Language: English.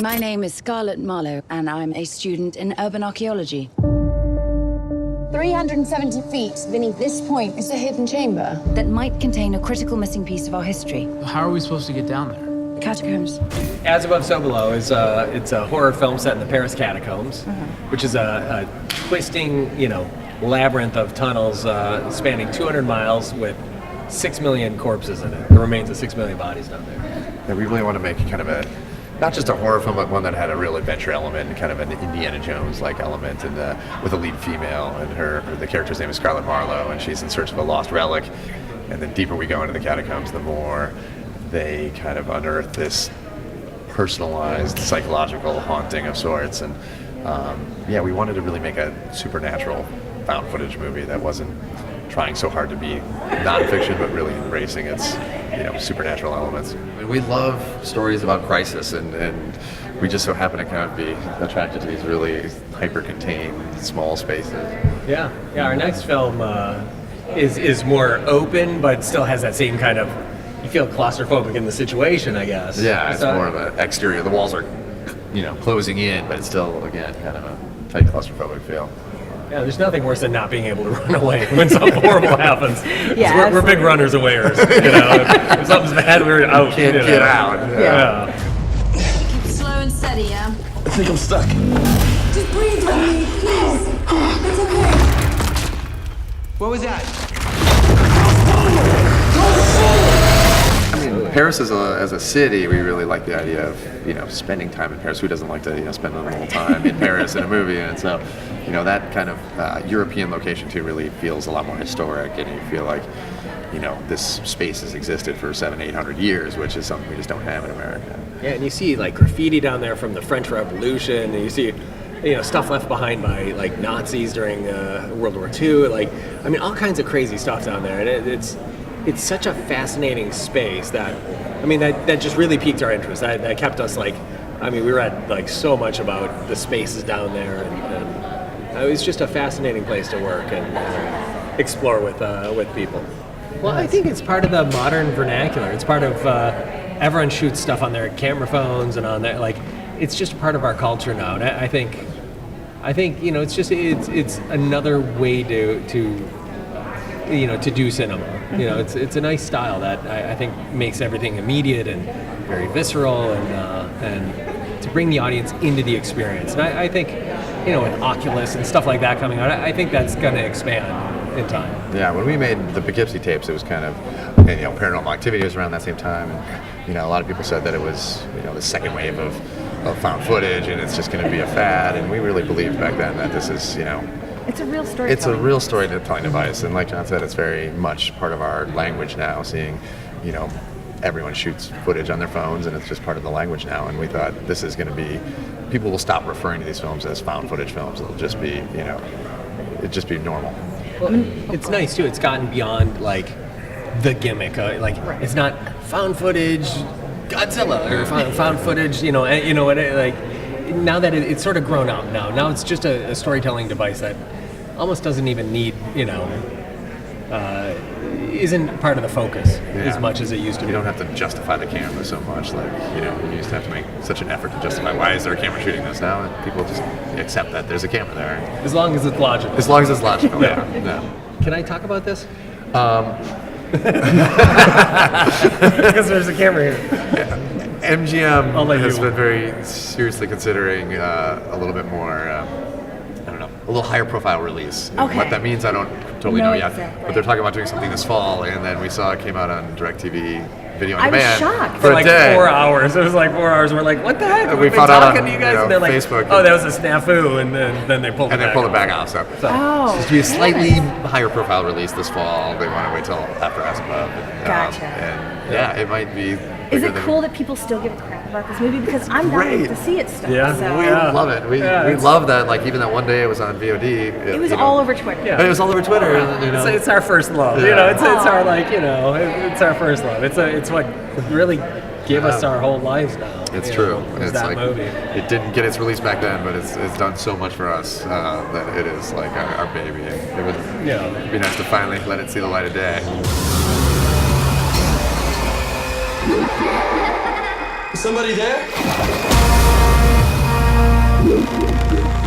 My name is Scarlett Marlowe, and I'm a student in urban archaeology. 370 feet beneath this point is a hidden chamber That might contain a critical missing piece of our history. How are we supposed to get down there? Catacombs. As Above, So Below is it's a horror film set in the Paris catacombs, which is a twisting, labyrinth of tunnels spanning 200 miles with 6 million corpses in it. The remains of 6 million bodies down there. Yeah, we really want to make kind of not just a horror film, but one that had a real adventure element and kind of an Indiana Jones-like element, and with a lead female, and the character's name is Scarlett Marlowe, and she's in search of a lost relic. And the deeper we go into the catacombs, the more they kind of unearth this personalized psychological haunting of sorts. And we wanted to really make a supernatural found footage movie that wasn't trying so hard to be nonfiction, but really embracing its supernatural elements. We love stories about crisis, and we just so happen to kind of be attracted to these really hyper-contained small spaces. Yeah. Our next film is more open, but still has that same kind of, you feel claustrophobic in the situation, I guess. Yeah, it's more of an exterior. The walls are, closing in, but it's still, again, kind of a tight claustrophobic feel. Yeah, there's nothing worse than not being able to run away when something horrible happens. Yeah, we're big runners awayers. If something's bad, we're out. Can't get out. Yeah. Keep slow and steady, yeah? I think I'm stuck. Just breathe with me, please. It's okay. What was that? Paris as a city, we really like the idea of spending time in Paris. Who doesn't like to spend a little time in Paris in a movie? And so that kind of European location too really feels a lot more historic, and you feel like this space has existed for 700-800 years, which is something we just don't have in America. Yeah, and you see like graffiti down there from the French Revolution, and you see stuff left behind by like Nazis during World War II. All kinds of crazy stuff down there, and it's such a fascinating space that just really piqued our interest. That kept us we read so much about the spaces down there, and it was just a fascinating place to work and explore with people. Well, I think it's part of the modern vernacular. It's part of everyone shoots stuff on their camera phones and on their it's just part of our culture now. And I think it's another way to do cinema. It's a nice style that I think makes everything immediate and very visceral, and to bring the audience into the experience. And I think, with Oculus and stuff like that coming out, I think that's going to expand in time. Yeah, when we made the Poughkeepsie tapes, it was kind of, Paranormal Activity was around that same time, and a lot of people said that it was, the second wave of found footage, and it's just going to be a fad. And we really believed back then that this is, It's a real storytelling. It's a real storytelling device, and like John said, it's very much part of our language now. Seeing, everyone shoots footage on their phones, and it's just part of the language now. And we thought this is going to be, people will stop referring to these films as found footage films. It'll just be, it'd just be normal. Well, it's nice too. It's gotten beyond the gimmick. It's not found footage Godzilla or found footage. Now that it's sort of grown up now it's just a storytelling device that almost doesn't even need, isn't part of the focus as much as it used to be. You don't have to justify the camera so much. You used to have to make such an effort to justify why is there a camera shooting this now, and people just accept that there's a camera there. As long as it's logical. As long as it's logical, yeah. Can I talk about this? Because there's a camera here. MGM has been very seriously considering a little bit more, a little higher profile release. And Okay. what that means, I don't totally know yet. exactly. But they're talking about doing something this fall, and then we saw it came out on DirecTV Video on I was Demand shocked. for a day. 4 hours. It was 4 hours. We're like, what the heck? And We've we been found out talking on, to you guys, and they're like, Facebook. oh, that was a snafu, and then they pulled it And back. then pulled it back off. So Oh, it's to be a slightly higher profile release this fall. They want to wait till after Aspa. Gotcha. And it might be. is bigger it than- cool that people still give a crap about this movie? Because I'm dying Great. to see it still. Yeah. So. We love it. We love that. Even that one day it was on VOD. It was all over Twitter. Yeah. It was all over Twitter. And, It's our first love. Yeah. It's our it's our first love. It's what really gave us our whole lives now. It's true. It's It's that movie. It didn't get its release back then, but it's done so much for us that it is our baby. And it would be nice to finally let it see the light of day. Is somebody there? Wow.